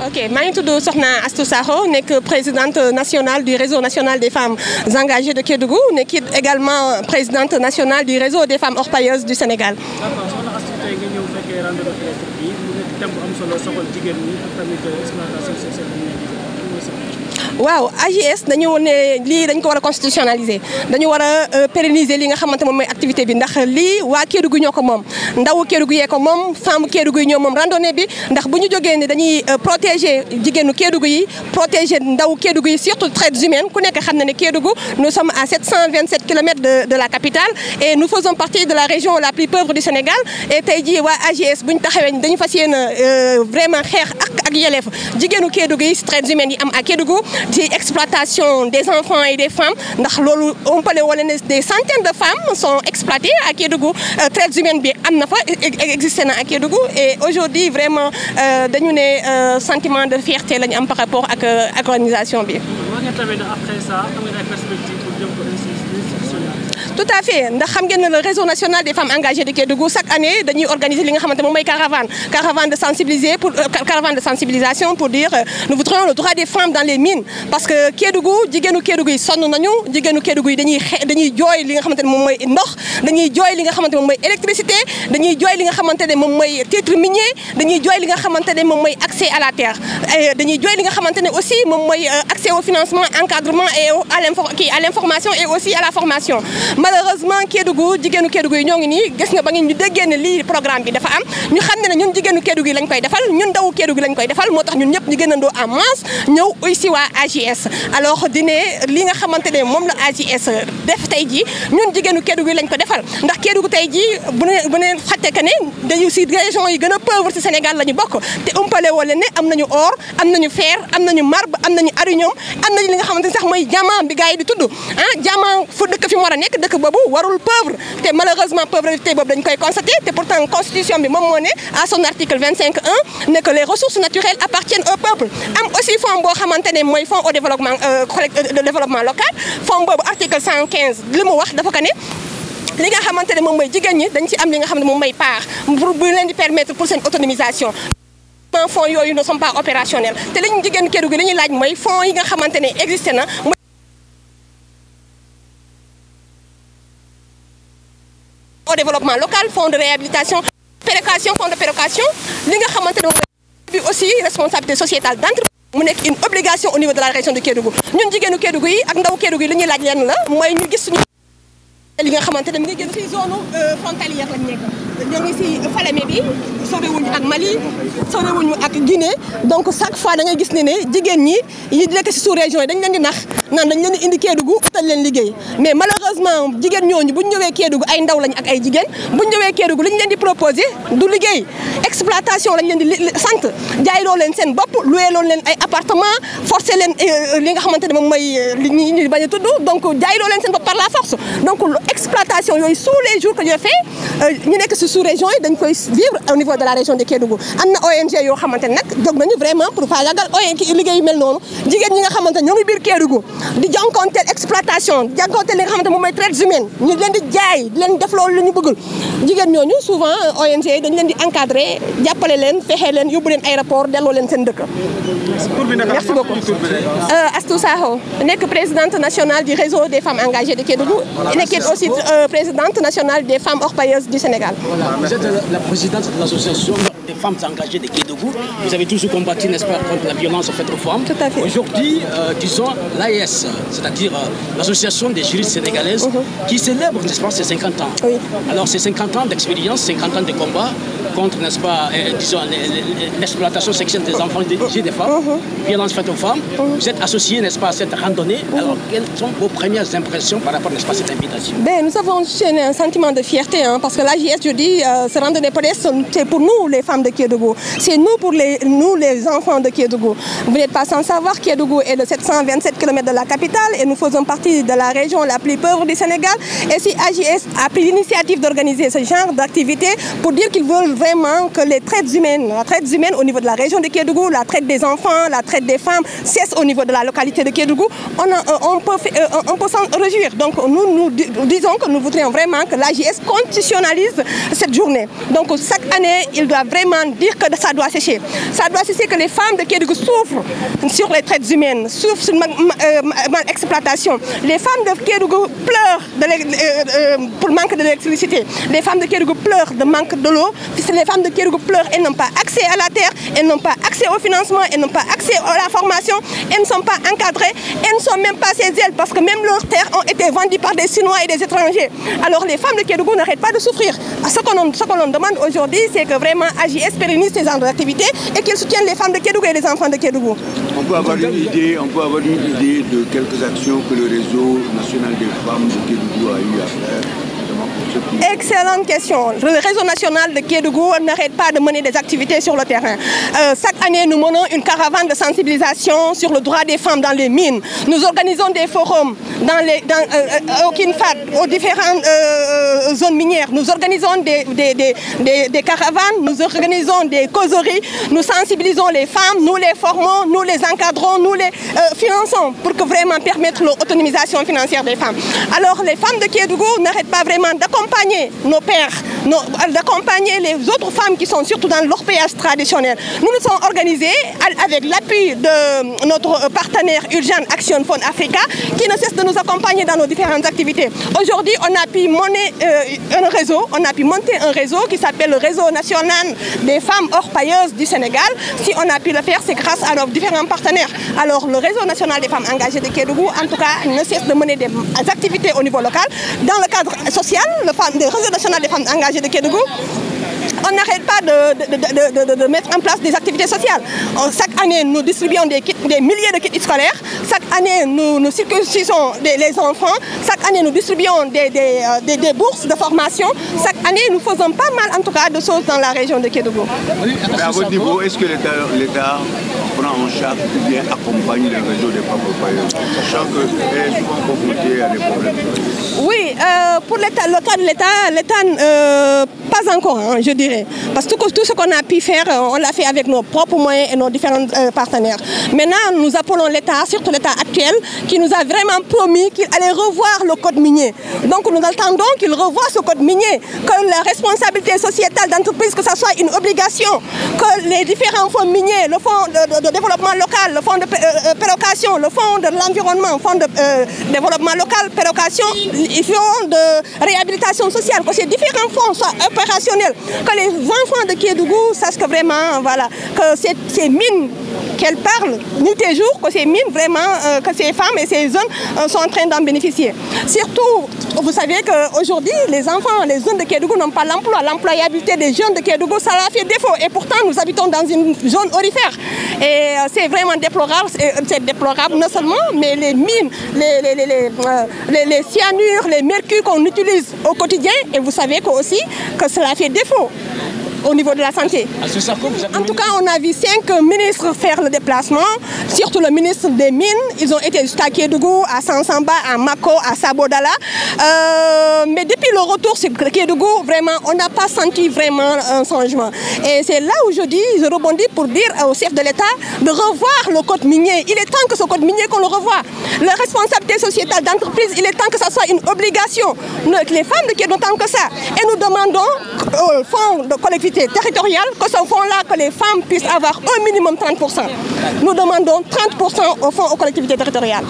ok maa ngi tudd Soxna Astou Sakho nekk présidente nationale du réseau national des femmes engagées de Kédougou nekk également présidente nationale du réseau des femmes orpailleuses du Sénégal. d'accord soxna Astou tey nga ñëw fekkee randonnée électrique bi mu nekk thème bu am solo soxal jigéen ñi ak tamit exploitation sexuelle waaw AJS dañu ne lii dañ ko war a constitutionnaliser dañu war a pérenniser li nga xamante moom mooy activité bi ndax lii waa Kédougou ñoo ko moom ndawu Kédougou yee ko moom femme Kédougou yi ñoo moom randonnée bi ndax bu ñu jógee ne dañuy protéger jigéenu Kédougou yi protéger ndawu Kédougou yi surtout traite humaine ku nekk xam na ne Kédougou nous sommes à 727 kilomètres de la capitale et nous faisons partie de la région la plus pauvre du Sénégal et tey jii waa AJS bu ñu taxawee dañu fas yéene vraiment xeex ak yelleef jigéenu Kédougou yi traite humaine yi am à Kédougou ci exploitation des enfants et des femmes ndax loolu on peut wala ne des centaines de femmes sont exploitées à Kédougou traite humaine bi am na fa existé na à Kédougou et aujourd'hui vraiment dañu ne sentiment de fierté la ñu am par rapport ak organisation bi. après ça am nga ay perspectives pour jëm ko tout à fait ndax xam ngeen ne le réseau national des femmes engagées de Kédougou chaque année dañuy organiser li nga xamante moom mooy caravane de sensibilisation pour dire nous voudrions le droit des femmes dans les mines parce que Kédougou jigéenu Kédougou yi sonn nañu jigéenu Kédougou yi dañuy jooy li nga xamante ne moom mooy ndox dañuy jooy li nga xamante ne moom mooy électricité dañuy jooy li nga xamante ne moom mooy titre minier dañuy jooy li nga xamante ne moom mooy accès à la terre dañuy jooy li nga xamante ne aussi moom mooy accès au financement encadrement et à l'information et aussi à la formation. Malheureusement Kédougou jigéenu Kédougou yi ñoo ngi nii gis nga ba ngeen ñu déggee ne lii programme bi dafa am ñu xam ne ñun jigéenu Kédougou yi lañ koy defal ñun ndawu Kédougou lañ koy defal moo tax ñun ñëpp ñu gënandoo en masse ñëw aussi waa AJS alors di ne li nga xamante ne moom la AJS def tey jii ñun jigéenu Kédougou yi lañ ko defal ndax Kédougou tey jii bu ne fàtte que ne dañu si région yi gën a pauvre ci Sénégal la ñu bokk te umpale wala ne am nañu or am nañu fer am nañu marbre am nañu aluminium am nañu li nga xamante ne sax mooy diamant bi gars yi di tudd diamant fu dëkk fi mu war a nekk dëkk boobu warul pauvre te malheureusement pauvreté boobu dañ koy constater te pourtant constitution bi moom moo ne à son article 25.1 ne que les ressources naturelles appartiennent au peuple am aussi fonds boo xamante ne mooy fonds au développement de développement local fonds boobu article 115 li mu wax dafa ko ne li nga xamante ne moom mooy jigéen ñi dañ ci am li nga xam ne moom mooy part pour bu leen di permettre pour seen autonomisation fonds yooyu ne sont pas opérationnels te li ñu jigéen Kédougou li ñuy laaj mooy fonds yi nga xamante ne existé na au développement local fonds de réhabilitation péréquation fonds de péréquation li nga xamante ne bi aussi responsabilité sociétale d'entreprise mu nekk une obligation au niveau de la région de Kédougou ñun jigéenu Kédougou yi ak ndaw Kédougou yi li ñuy laaj lenn la mooy ñu gis suñu li nga xamante ne mi ngi gën ci zone frontalière lañ nekk ñoo ngi ci Falémé bi sorewuñu ak Mali sorewuñu ak Guinée donc chaque fois da ngay gis ne jigéen ñi yi nekk ci sous-région yi dañ leen di nax naan dañ leen di indi Kédougou utal leen liggéey mais malheureusement jigéen ñooñu bu ñu ñëwee Kédougou ay ndaw lañ ak ay jigéen bu ñu ñëwee Kédougou li ñu leen di proposé du liggéey exploitation lañ leen di sant jaayloo leen seen bopp loué loon leen ay appartement forcé leen li nga xamante ne moom mooy li ñu bañ a tudd donc jaayloo leen seen bopp par la force donc exploitation yooyu tous les jours que je fais ñu nekk ci sous-région yi dañ koy vivre au niveau de la région de Kédougou am na ONG yoo xamante ne nag jóg nañu vraiment pour faagaagal liggéey yu mel noonu jigéen ñi nga xamante ne ñoo ngi biir Kédougou di jànkoonteel exploitation jànkoonteel li nga xamante moom mooy traite humaine ñu leen di jaay di leen def loolu la ñu bëggul jigéen ñooñu souvent ONG yi dañ leen di encadrer jàppale leen fexe leen yóbbu leen aéroport delloo leen seen dëkk. merci beaucoup Astou Sakho nekk présidente nationale du réseau des femmes engagées de Kédougou nekk aussi présidente nationale des femmes orpailleuses du Sénégal. Vous êtes la présidente de l'association des femmes engagées de Kédougou. Vous avez toujours combattu, n'est-ce pas, contre la violence faite aux femmes. Tout à fait. Aujourd'hui, disons, l'AES, c'est-à-dire l'association des juristes sénégalaises, qui célèbre, n'est-ce pas, ses 50 ans. Oui. Alors, ces 50 ans d'expérience, 50 ans de combat contre, n'est-ce pas, disons, l'exploitation sexuelle des enfants et des femmes, violence faite aux femmes. Vous êtes associé, n'est-ce pas, à cette randonnée. Alors, quelles sont vos premières impressions par rapport, n'est-ce pas, à cette invitation? Nous avons un sentiment de fierté, parce que l'AJS, je dis, ce randonnée pédestre, c'est pour nous, les femmes de Kédougou. C'est nous, pour nous, les enfants de Kédougou. Vous n'êtes pas sans savoir, Kédougou est de 727 km de la capitale et nous faisons partie de la région la plus pauvre du Sénégal. Et si AJS a pris l'initiative d'organiser ce genre d'activité pour dire qu'ils veulent vraiment que les traites humaines, la traite humaine au niveau de la région de Kédougou, la traite des enfants, la traite des femmes cesse au niveau de la localité de Kédougou, on peut s'en réjouir. Donc nous disons que nous voudrions vraiment que l'AJS constitutionnalise cette journée. Donc chaque année, il doit vraiment vraiment dire que ça doit sécher. Ça doit cesser que les femmes de Kédougou souffrent sur les traites humaines, souffrent sur l'exploitation. Les femmes de Kédougou pleurent pour le manque d'électricité. Les femmes de Kédougou pleurent de manque de l'eau. Les femmes de Kédougou pleurent, elles n'ont pas accès à la terre, elles n'ont pas accès au financement, elles n'ont pas accès à la formation, elles ne sont pas encadrées, elles ne sont même pas chez elles parce que même leurs terres ont été vendues par des Chinois et des étrangers. Alors les femmes de Kédougou n'arrêtent pas de souffrir. Ce qu'on demande aujourd'hui, c'est que vraiment AJS pérennise ces genres d'activités et qu'ils soutiennent les femmes de Kédougou et les enfants de Kédougou. On peut avoir une idée de quelques actions que le réseau national des femmes de Kédougou a eu à faire. Excellente question. Le réseau national de Kédougou n'arrête pas de mener des activités sur le terrain. Chaque année, nous menons une caravane de sensibilisation sur le droit des femmes dans les mines. Nous organisons des forums au Kinfat, aux différentes zones minières. Nous organisons des caravanes, nous organisons des causeries, nous sensibilisons les femmes, nous les formons, nous les encadrons, nous les finançons pour que vraiment permettre l'autonomisation financière des femmes. Alors les femmes de Kédougou n'arrêtent pas vraiment d'accompagner nos pères, d'accompagner les autres femmes qui sont surtout dans l'orpaillage traditionnel. Nous nous sommes organisés avec l'appui de notre partenaire Urgent Action Fund Africa qui ne cesse de nous accompagner dans nos différentes activités. Aujourd'hui, on a pu monter un réseau qui s'appelle le Réseau national des femmes orpailleuses du Sénégal. Si on a pu le faire, c'est grâce à nos différents partenaires. Alors le Réseau national des femmes engagées de Kédougou, en tout cas, ne cesse de mener des activités au niveau local. Dans le cadre social, le Réseau national des femmes engagées de Kédougou, on n'arrête pas de mettre en place des activités sociales. Chaque année, nous distribuons des milliers de kits scolaires. Chaque année, nous circoncisons les enfants. Chaque année, nous distribuons des bourses de formation. Chaque année, nous faisons pas mal, en tout cas, de choses dans la région de Kédougou. Mais à votre niveau, est-ce que l'État prend en charge ou bien accompagne le réseau des femmes orpailleuses, sachant qu'elles sont souvent confrontées à des problèmes? Oui, pour le cas de l'État, pas encore, hein, je dirais. Parce que tout ce qu'on a pu faire, on l'a fait avec nos propres moyens et nos différents partenaires. Maintenant, nous appelons l'État, surtout l'État actuel, qui nous a vraiment promis qu'il allait revoir le code minier. Donc nous attendons qu'il revoie ce code minier, que la responsabilité sociétale d'entreprise, que ça soit une obligation, que les différents fonds miniers, le fonds de développement local, le fonds de pérocation, le fonds de l'environnement, le fonds de développement local, pérocation, le fonds de réhabilitation sociale, que ces différents fonds soient opérationnels, que les enfants de Kédougou sachent que vraiment, voilà, que ces mines qu'elles parlent nuit et jour, que ces mines vraiment, que ces femmes et ces jeunes sont en train d'en bénéficier. Surtout, vous savez qu'aujourd'hui, les enfants, les jeunes de Kédougou n'ont pas l'emploi. L'employabilité des jeunes de Kédougou, ça leur fait défaut. Et pourtant, nous habitons dans une zone aurifère. Et c'est vraiment déplorable. C'est déplorable non seulement, mais les mines, les cyanures, les mercures qu'on utilise au quotidien. Et vous savez aussi que cela fait défaut au niveau de la santé. En tout cas, on a vu 5 ministres faire le déplacement, surtout le ministre des Mines. Ils ont été jusqu'à Kédougou, à Sansamba, à Mako, à Sabodala. Mais depuis le retour sur Kédougou, vraiment, on n'a pas senti vraiment un changement. Et c'est là où je rebondis pour dire au chef de l'État de revoir le code minier. Il est temps que ce code minier qu'on le revoie. La responsabilité sociétale d'entreprise, il est temps que ça soit une obligation. Les femmes de Kédougou, tant que ça. Et nous demandons au fonds de collectivité territoriale que ce fonds-là, que les femmes puissent avoir au minimum 30%. Nous demandons 30% au fonds aux collectivités territoriales.